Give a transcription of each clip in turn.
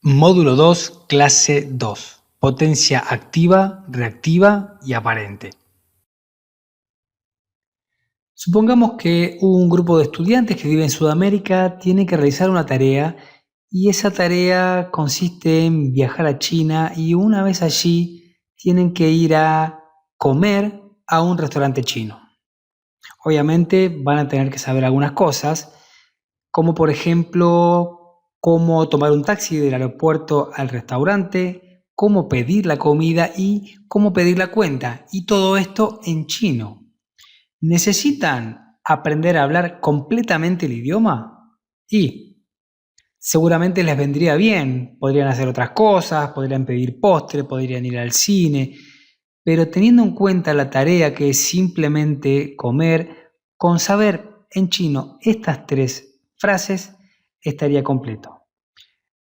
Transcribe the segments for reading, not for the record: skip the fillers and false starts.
Módulo 2, clase 2. Potencia activa, reactiva y aparente. Supongamos que un grupo de estudiantes que vive en Sudamérica tiene que realizar una tarea y esa tarea consiste en viajar a China y una vez allí tienen que ir a comer a un restaurante chino. Obviamente van a tener que saber algunas cosas, como por ejemplo cómo tomar un taxi del aeropuerto al restaurante, cómo pedir la comida y cómo pedir la cuenta, y todo esto en chino. ¿Necesitan aprender a hablar completamente el idioma? Y seguramente les vendría bien, podrían hacer otras cosas, podrían pedir postre, podrían ir al cine, pero teniendo en cuenta la tarea que es simplemente comer, con saber en chino estas 3 frases estaría completo.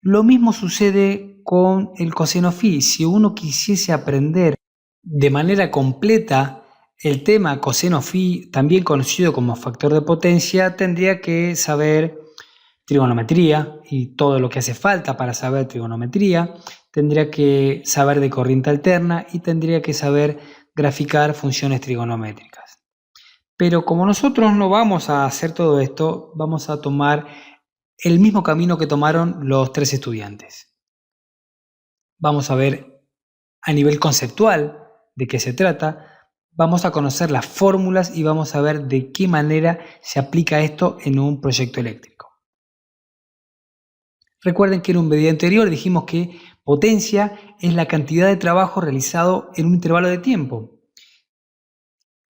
Lo mismo sucede con el coseno phi. Si uno quisiese aprender de manera completa el tema coseno phi, también conocido como factor de potencia, tendría que saber trigonometría y todo lo que hace falta para saber trigonometría, tendría que saber de corriente alterna y tendría que saber graficar funciones trigonométricas. Pero como nosotros no vamos a hacer todo esto, vamos a tomar el mismo camino que tomaron los 3 estudiantes. Vamos a ver a nivel conceptual de qué se trata, vamos a conocer las fórmulas y vamos a ver de qué manera se aplica esto en un proyecto eléctrico. Recuerden que en un video anterior dijimos que potencia es la cantidad de trabajo realizado en un intervalo de tiempo,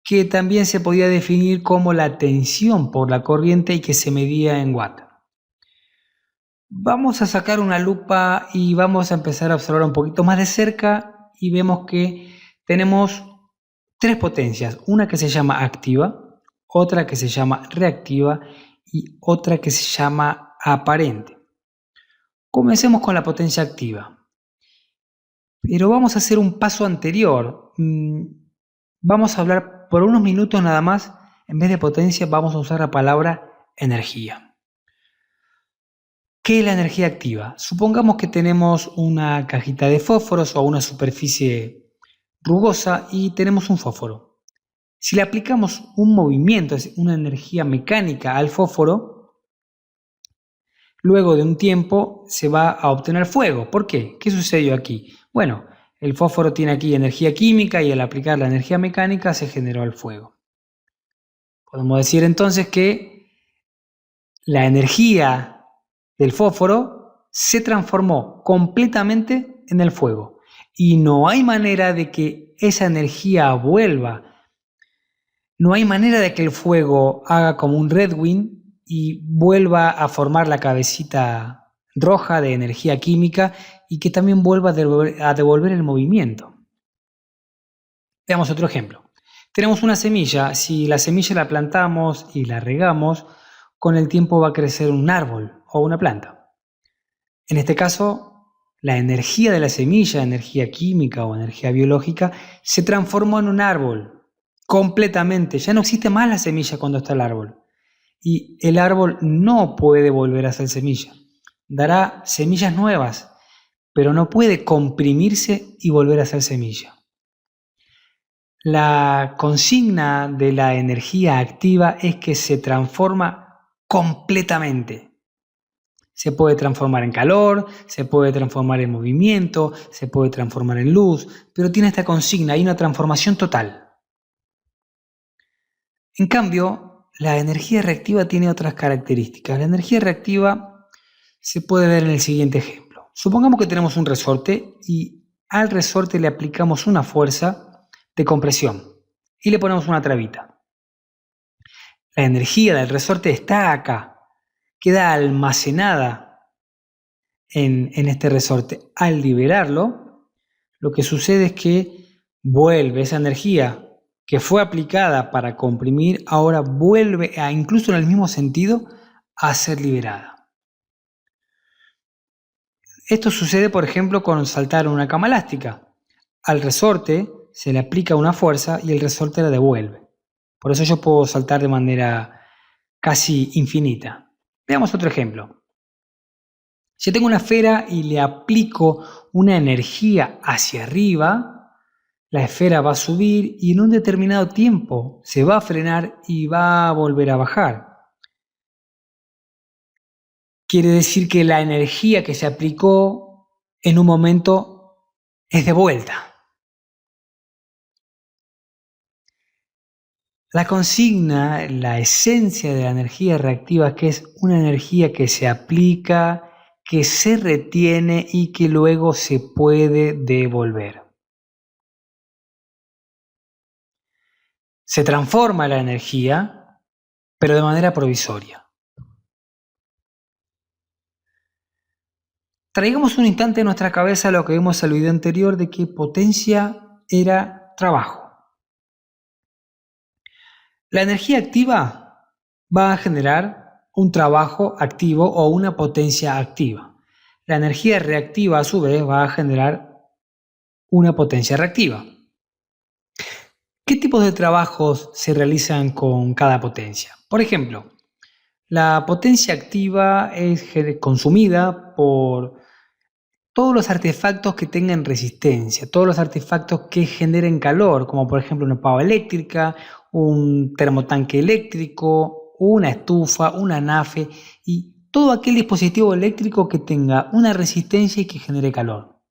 que también se podía definir como la tensión por la corriente y que se medía en watt. Vamos a sacar una lupa y vamos a empezar a observar un poquito más de cerca y vemos que tenemos 3 potencias, una que se llama activa, otra que se llama reactiva y otra que se llama aparente. Comencemos con la potencia activa. Pero vamos a hacer un paso anterior. Vamos a hablar por unos minutos nada más. En vez de potencia vamos a usar la palabra energía. ¿Qué es la energía activa? Supongamos que tenemos una cajita de fósforos o una superficie rugosa y tenemos un fósforo. Si le aplicamos un movimiento, es una energía mecánica al fósforo, luego de un tiempo se va a obtener fuego. ¿Por qué? ¿Qué sucedió aquí? Bueno, el fósforo tiene aquí energía química y al aplicar la energía mecánica se generó el fuego. Podemos decir entonces que la energía del fósforo se transformó completamente en el fuego y no hay manera de que esa energía vuelva. No hay manera de que el fuego haga como un redwind y vuelva a formar la cabecita roja de energía química y que también vuelva a devolver el movimiento. Veamos otro ejemplo. Tenemos una semilla, si la semilla la plantamos y la regamos, con el tiempo va a crecer un árbol o una planta. En este caso, la energía de la semilla, energía química o energía biológica, se transformó en un árbol completamente. Ya no existe más la semilla cuando está el árbol. Y el árbol no puede volver a ser semilla. Dará semillas nuevas, pero no puede comprimirse y volver a ser semilla. La consigna de la energía activa es que se transforma completamente. Se puede transformar en calor, se puede transformar en movimiento, se puede transformar en luz, pero tiene esta consigna, hay una transformación total. En cambio, la energía reactiva tiene otras características. La energía reactiva se puede ver en el siguiente ejemplo. Supongamos que tenemos un resorte y al resorte le aplicamos una fuerza de compresión y le ponemos una trabita. La energía del resorte está acá, queda almacenada en este resorte. Al liberarlo, lo que sucede es que vuelve esa energía que fue aplicada para comprimir, ahora vuelve a, incluso en el mismo sentido, a ser liberada. Esto sucede, por ejemplo, con saltar una cama elástica. Al resorte se le aplica una fuerza y el resorte la devuelve. Por eso yo puedo saltar de manera casi infinita. Veamos otro ejemplo. Si yo tengo una esfera y le aplico una energía hacia arriba, la esfera va a subir y en un determinado tiempo se va a frenar y va a volver a bajar. Quiere decir que la energía que se aplicó en un momento es de vuelta. La consigna, la esencia de la energía reactiva, que es una energía que se aplica, que se retiene y que luego se puede devolver. Se transforma la energía, pero de manera provisoria. Traigamos un instante en nuestra cabeza lo que vimos en el video anterior de que potencia era trabajo. La energía activa va a generar un trabajo activo o una potencia activa. La energía reactiva a su vez va a generar una potencia reactiva. ¿Qué tipos de trabajos se realizan con cada potencia? Por ejemplo, la potencia activa es consumida por todos los artefactos que tengan resistencia, todos los artefactos que generen calor, como por ejemplo una pava eléctrica, un termotanque eléctrico, una estufa, una anafe y todo aquel dispositivo eléctrico que tenga una resistencia y que genere calor.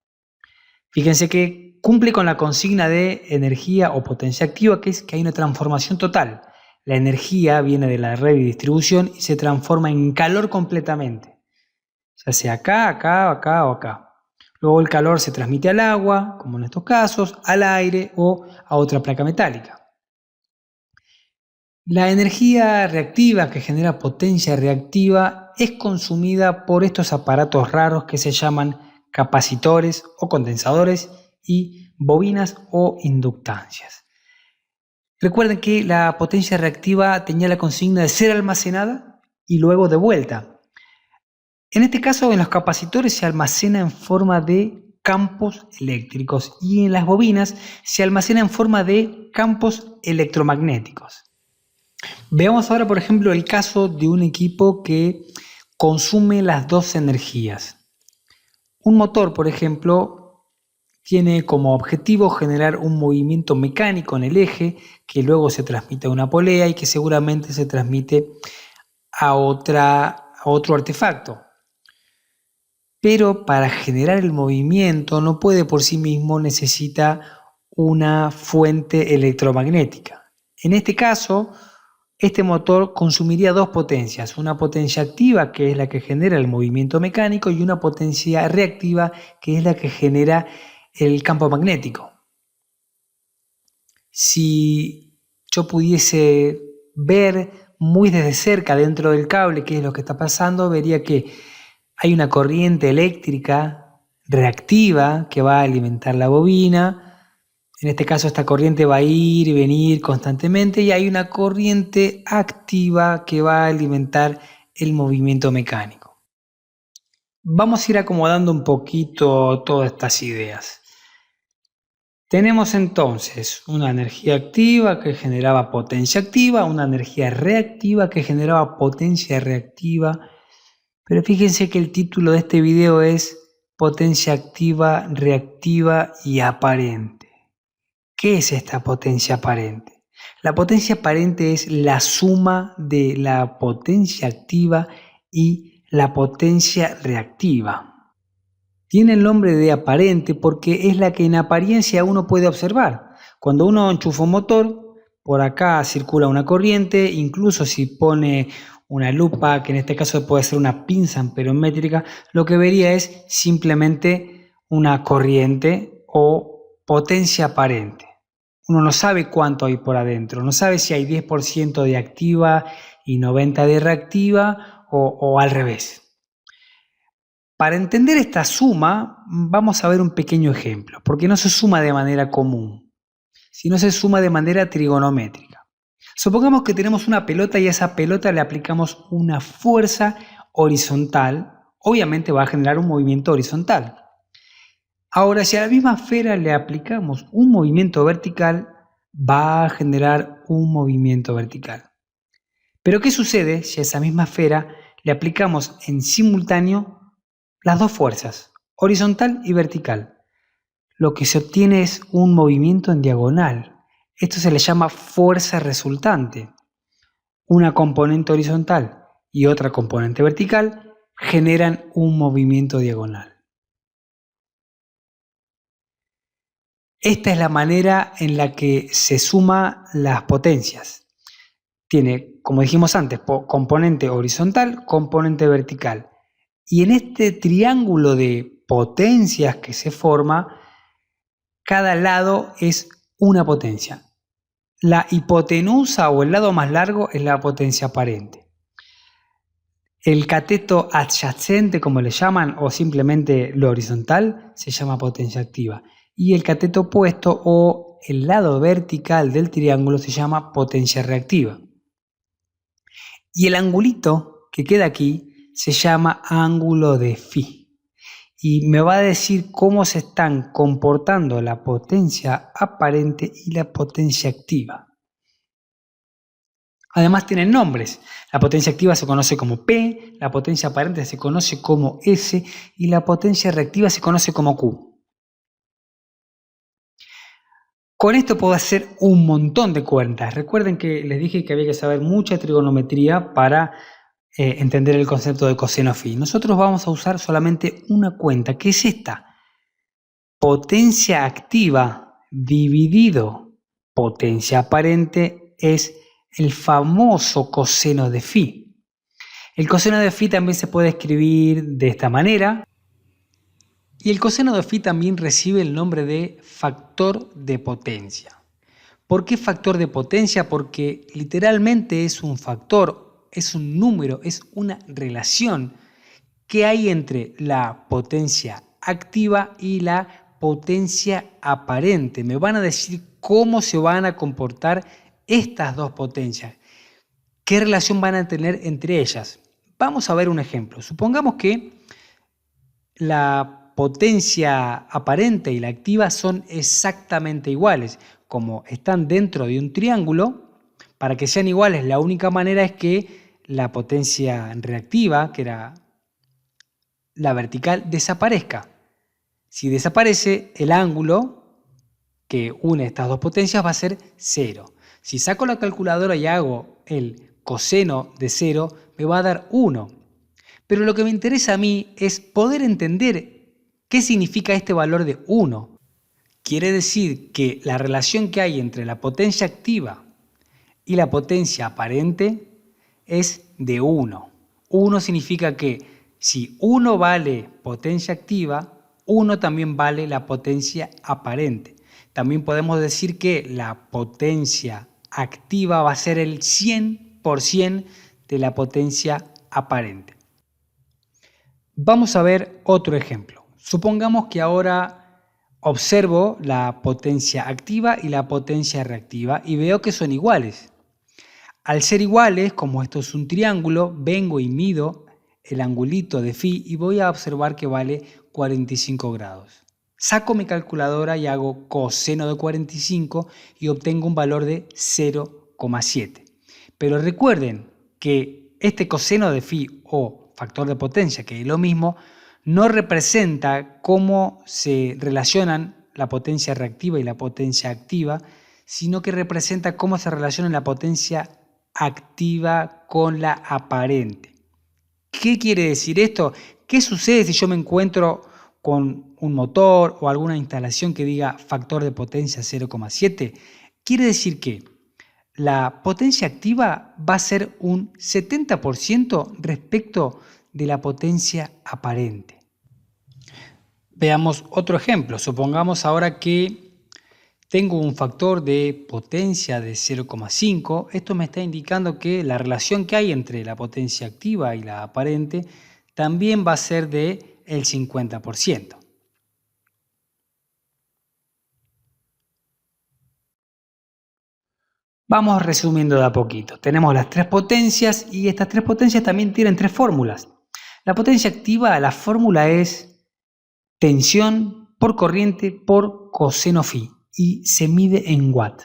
Fíjense que cumple con la consigna de energía o potencia activa, que es que hay una transformación total. La energía viene de la red de distribución y se transforma en calor completamente, ya sea acá, acá, acá o acá. Luego el calor se transmite al agua, como en estos casos, al aire o a otra placa metálica. La energía reactiva que genera potencia reactiva es consumida por estos aparatos raros que se llaman capacitores o condensadores y bobinas o inductancias. Recuerden que la potencia reactiva tenía la consigna de ser almacenada y luego devuelta. En este caso, en los capacitores se almacena en forma de campos eléctricos y en las bobinas se almacena en forma de campos electromagnéticos. Veamos ahora, por ejemplo, el caso de un equipo que consume las dos energías. Un motor, por ejemplo, tiene como objetivo generar un movimiento mecánico en el eje que luego se transmite a una polea y que seguramente se transmite a otro artefacto. Pero para generar el movimiento no puede por sí mismo, necesita una fuente electromagnética. En este caso, este motor consumiría dos potencias, una potencia activa que es la que genera el movimiento mecánico y una potencia reactiva que es la que genera el campo magnético. Si yo pudiese ver muy desde cerca dentro del cable qué es lo que está pasando, vería que hay una corriente eléctrica reactiva que va a alimentar la bobina. En este caso esta corriente va a ir y venir constantemente y hay una corriente activa que va a alimentar el movimiento mecánico. Vamos a ir acomodando un poquito todas estas ideas. Tenemos entonces una energía activa que generaba potencia activa, una energía reactiva que generaba potencia reactiva. Pero fíjense que el título de este video es potencia activa, reactiva y aparente. ¿Qué es esta potencia aparente? La potencia aparente es la suma de la potencia activa y la potencia reactiva. Tiene el nombre de aparente porque es la que en apariencia uno puede observar. Cuando uno enchufa un motor, por acá circula una corriente, incluso si pone una lupa, que en este caso puede ser una pinza amperométrica, lo que vería es simplemente una corriente o potencia aparente. Uno no sabe cuánto hay por adentro, no sabe si hay 10% de activa y 90% de reactiva o al revés. Para entender esta suma, vamos a ver un pequeño ejemplo, porque no se suma de manera común, sino se suma de manera trigonométrica. Supongamos que tenemos una pelota y a esa pelota le aplicamos una fuerza horizontal, obviamente va a generar un movimiento horizontal. Ahora, si a la misma esfera le aplicamos un movimiento vertical, va a generar un movimiento vertical. Pero ¿qué sucede si a esa misma esfera le aplicamos en simultáneo las dos fuerzas, horizontal y vertical. Lo que se obtiene es un movimiento en diagonal. Esto se le llama fuerza resultante. Una componente horizontal y otra componente vertical generan un movimiento diagonal. Esta es la manera en la que se suman las potencias. Tiene, como dijimos antes, componente horizontal, componente vertical. Y en este triángulo de potencias que se forma, cada lado es una potencia. La hipotenusa o el lado más largo es la potencia aparente. El cateto adyacente, como le llaman, o simplemente lo horizontal, se llama potencia activa. Y el cateto opuesto o el lado vertical del triángulo se llama potencia reactiva. Y el angulito que queda aquí se llama ángulo de phi. Y me va a decir cómo se están comportando la potencia aparente y la potencia activa. Además tienen nombres. La potencia activa se conoce como P, la potencia aparente se conoce como S y la potencia reactiva se conoce como Q. Con esto puedo hacer un montón de cuentas. Recuerden que les dije que había que saber mucha trigonometría para entender el concepto de coseno phi. Nosotros vamos a usar solamente una cuenta, que es esta. Potencia activa dividido potencia aparente es el famoso coseno de phi. El coseno de phi también se puede escribir de esta manera. Y el coseno de phi también recibe el nombre de factor de potencia. ¿Por qué factor de potencia? Porque literalmente es un factor, es un número, es una relación que hay entre la potencia activa y la potencia aparente. Me van a decir cómo se van a comportar estas dos potencias. ¿Qué relación van a tener entre ellas? Vamos a ver un ejemplo. Supongamos que la potencia aparente y la activa son exactamente iguales. Como están dentro de un triángulo, para que sean iguales, la única manera es que la potencia reactiva, que era la vertical, desaparezca. Si desaparece, el ángulo que une estas dos potencias va a ser 0. Si saco la calculadora y hago el coseno de 0, me va a dar 1. Pero lo que me interesa a mí es poder entender qué significa este valor de 1. Quiere decir que la relación que hay entre la potencia activa y la potencia aparente es de 1. 1 significa que si 1 vale potencia activa, 1 también vale la potencia aparente. También podemos decir que la potencia activa va a ser el 100% de la potencia aparente. Vamos a ver otro ejemplo. Supongamos que ahora observo la potencia activa y la potencia reactiva y veo que son iguales. Al ser iguales, como esto es un triángulo, vengo y mido el angulito de phi y voy a observar que vale 45 grados. Saco mi calculadora y hago coseno de 45 y obtengo un valor de 0,7. Pero recuerden que este coseno de phi o factor de potencia, que es lo mismo, no representa cómo se relacionan la potencia reactiva y la potencia activa, sino que representa cómo se relaciona la potencia activa con la aparente. ¿Qué quiere decir esto? ¿Qué sucede si yo me encuentro con un motor o alguna instalación que diga factor de potencia 0,7? Quiere decir que la potencia activa va a ser un 70% respecto de la potencia aparente. Veamos otro ejemplo. Supongamos ahora que tengo un factor de potencia de 0,5. Esto me está indicando que la relación que hay entre la potencia activa y la aparente también va a ser del 50%. Vamos resumiendo de a poquito. Tenemos las tres potencias y estas tres potencias también tienen tres fórmulas. La potencia activa, la fórmula es tensión por corriente por coseno phi y se mide en watt.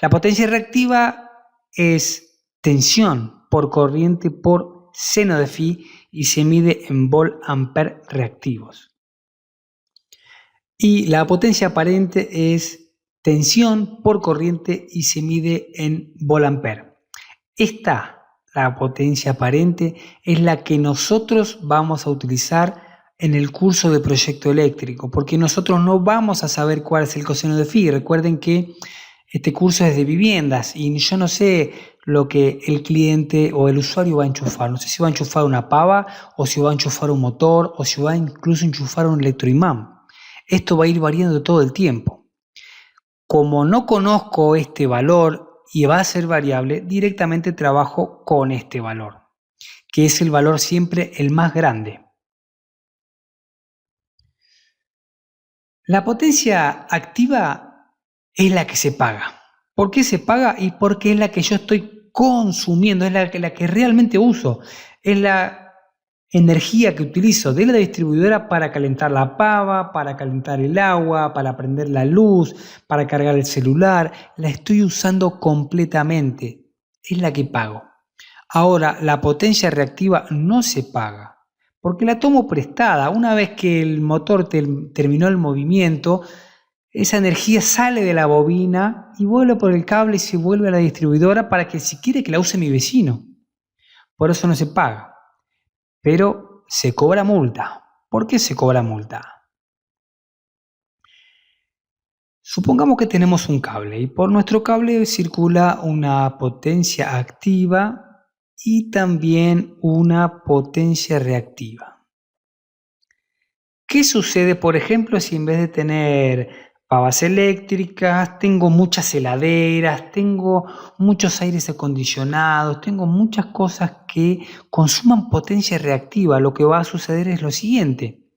La potencia reactiva es tensión por corriente por seno de phi y se mide en volt-ampere reactivos. Y la potencia aparente es tensión por corriente y se mide en volt-ampere. La potencia aparente, es la que nosotros vamos a utilizar en el curso de proyecto eléctrico, porque nosotros no vamos a saber cuál es el coseno de phi. Recuerden que este curso es de viviendas y yo no sé lo que el cliente o el usuario va a enchufar. No sé si va a enchufar una pava o si va a enchufar un motor o si va a incluso enchufar un electroimán. Esto va a ir variando todo el tiempo. Como no conozco este valor y va a ser variable, directamente trabajo con este valor, que es el valor siempre el más grande. La potencia activa es la que se paga. ¿Por qué se paga? Y porque es la que yo estoy consumiendo, es la que realmente uso. Es la energía que utilizo de la distribuidora para calentar la pava, para calentar el agua, para prender la luz, para cargar el celular. La estoy usando completamente. Es la que pago. Ahora, la potencia reactiva no se paga, porque la tomo prestada. Una vez que el motor terminó el movimiento, esa energía sale de la bobina y vuelve por el cable y se vuelve a la distribuidora para que si quiere que la use mi vecino. Por eso no se paga, pero se cobra multa. ¿Por qué se cobra multa? Supongamos que tenemos un cable y por nuestro cable circula una potencia activa y también una potencia reactiva. ¿Qué sucede, por ejemplo, si en vez de tener pavas eléctricas, tengo muchas heladeras, tengo muchos aires acondicionados, tengo muchas cosas que consuman potencia reactiva? Lo que va a suceder es lo siguiente: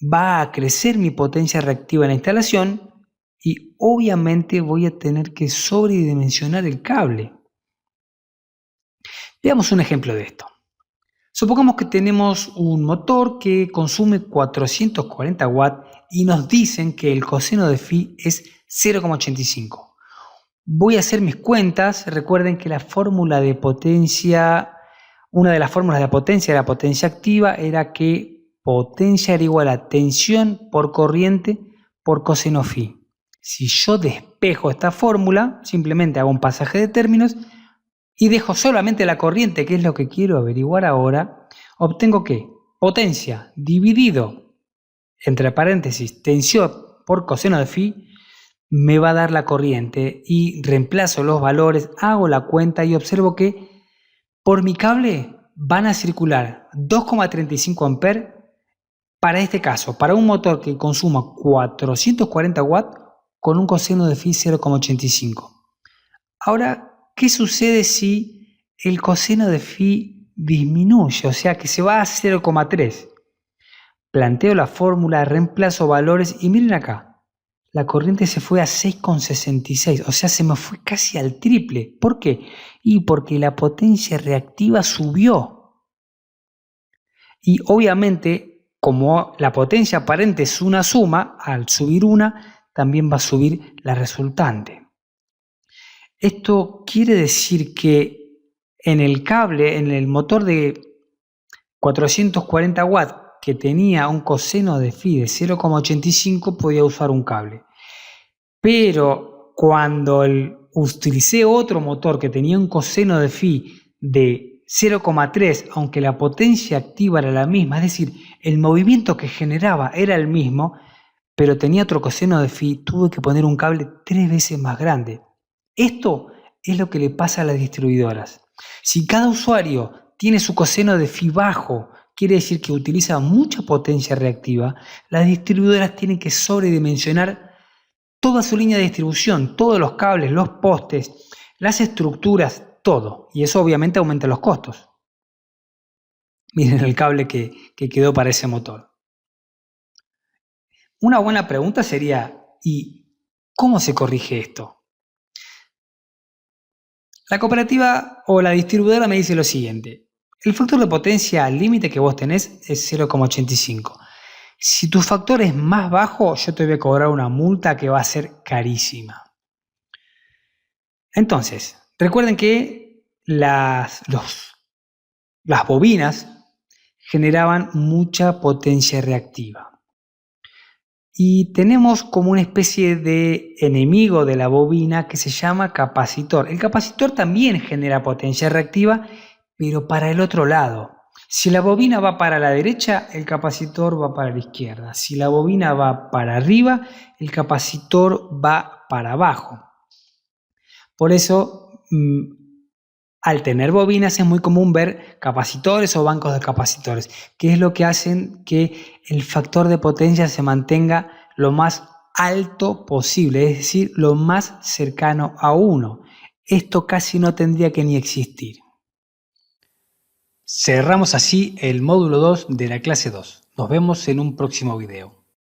va a crecer mi potencia reactiva en la instalación y obviamente voy a tener que sobredimensionar el cable. Veamos un ejemplo de esto. Supongamos que tenemos un motor que consume 440 watts y nos dicen que el coseno de phi es 0,85. Voy a hacer mis cuentas. Recuerden que la fórmula de potencia, una de las fórmulas de la potencia activa, era que potencia era igual a tensión por corriente por coseno phi. Si yo despejo esta fórmula, simplemente hago un pasaje de términos y dejo solamente la corriente, que es lo que quiero averiguar ahora, obtengo que potencia dividido, entre paréntesis, tensión por coseno de phi, me va a dar la corriente, y reemplazo los valores, hago la cuenta y observo que por mi cable van a circular 2,35 amperes para este caso, para un motor que consuma 440 watts con un coseno de phi 0,85. Ahora, ¿qué sucede si el coseno de phi disminuye? O sea, que se va a 0,3. Planteo la fórmula, reemplazo valores y miren acá. La corriente se fue a 6,66, o sea, se me fue casi al triple. ¿Por qué? Y porque la potencia reactiva subió. Y obviamente, como la potencia aparente es una suma, al subir una, también va a subir la resultante. Esto quiere decir que en el cable, en el motor de 440 watts que tenía un coseno de phi de 0,85, podía usar un cable. Pero cuando utilicé otro motor que tenía un coseno de phi de 0,3, aunque la potencia activa era la misma, es decir, el movimiento que generaba era el mismo, pero tenía otro coseno de phi, tuve que poner un cable 3 veces más grande. Esto es lo que le pasa a las distribuidoras. Si cada usuario tiene su coseno de phi bajo, quiere decir que utiliza mucha potencia reactiva, las distribuidoras tienen que sobredimensionar toda su línea de distribución, todos los cables, los postes, las estructuras, todo. Y eso obviamente aumenta los costos. Miren el cable que quedó para ese motor. Una buena pregunta sería, ¿y cómo se corrige esto? La cooperativa o la distribuidora me dice lo siguiente: el factor de potencia al límite que vos tenés es 0,85. Si tu factor es más bajo, yo te voy a cobrar una multa que va a ser carísima. Entonces, recuerden que las bobinas generaban mucha potencia reactiva. Y tenemos como una especie de enemigo de la bobina que se llama capacitor. El capacitor también genera potencia reactiva, pero para el otro lado. Si la bobina va para la derecha, el capacitor va para la izquierda. Si la bobina va para arriba, el capacitor va para abajo. Por eso, al tener bobinas es muy común ver capacitores o bancos de capacitores, que es lo que hacen que el factor de potencia se mantenga lo más alto posible, es decir, lo más cercano a 1. Esto casi no tendría que ni existir. Cerramos así el módulo 2 de la clase 2. Nos vemos en un próximo video.